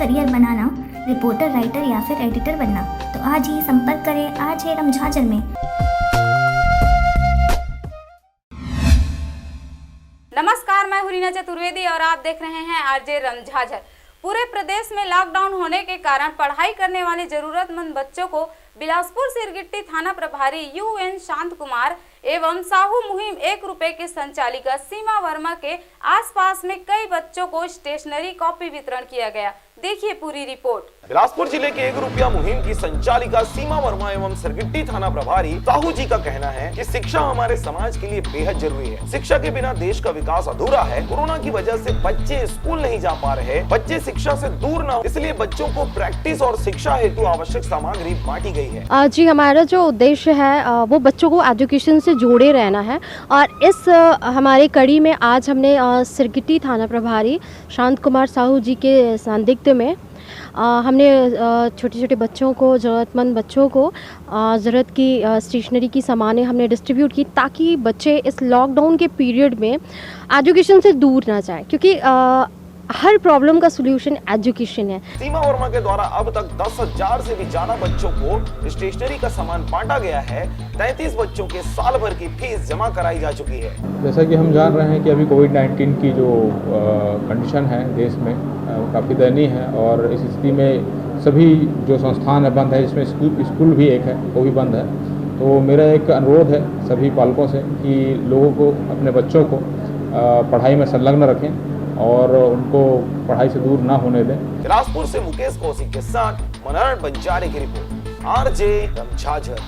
Career बनाना, reporter, writer या फिर editor बनना, तो आज ही संपर्क करें आरजे रमझाझर में। नमस्कार, मैं हूं रीना चतुर्वेदी और आप देख रहे हैं आरजे रमझाझर। पूरे प्रदेश में लॉकडाउन होने के कारण पढ़ाई करने वाले जरूरतमंद बच्चों को बिलासपुर सिरगिट्टी थाना प्रभारी UN शांत कुमार एवं साहू मुहिम 1 रुपए के संचालिका सीमा वर्मा के आसपास में कई बच्चों को स्टेशनरी कॉपी वितरण किया गया। देखिए पूरी रिपोर्ट। बिलासपुर जिले के 1 रुपया मुहिम की संचालिका सीमा वर्मा एवं सिरगिट्टी थाना प्रभारी साहू जी का कहना है कि शिक्षा हमारे समाज के लिए बेहद जरूरी है। शिक्षा के बिना देश का विकास अधूरा है। कोरोना की वजह से बच्चे स्कूल नहीं जा पा रहे, बच्चे शिक्षा से दूर न हो, इसलिए बच्चों को प्रैक्टिस और शिक्षा हेतु आवश्यक सामग्री बांटी गई है। जी, हमारा जो उद्देश्य है वो बच्चों को एजुकेशन से जोड़े रहना है और इस हमारे कड़ी में आज हमने सिरगिट्टी थाना प्रभारी शांत कुमार साहू जी के सानिध्य में हमने छोटे छोटे बच्चों को, ज़रूरतमंद बच्चों को ज़रूरत की स्टेशनरी की सामानें हमने डिस्ट्रीब्यूट की ताकि बच्चे इस लॉकडाउन के पीरियड में एजुकेशन से दूर ना जाएं, क्योंकि हर प्रॉब्लम का सलूशन एजुकेशन है। सीमा वर्मा के द्वारा अब तक 10,000 से भी ज्यादा बच्चों को स्टेशनरी का सामान बांटा गया है। 33 बच्चों के साल भर की फीस जमा कराई जा चुकी है। जैसा कि हम जान रहे हैं कि अभी कोविड-19 की जो कंडीशन है देश में काफ़ी दयनीय है और इस स्थिति में सभी जो संस्थान है बंद है, जिसमें स्कूल भी एक है, वो भी बंद है। तो मेरा एक अनुरोध है सभी पालकों से कि लोगों को, अपने बच्चों को पढ़ाई में संलग्न रखें और उनको पढ़ाई से दूर ना होने दें। बिलासपुर से मुकेश कौशिक के साथ मनोहर बंजारे की रिपोर्ट, आरजे रमझाझर।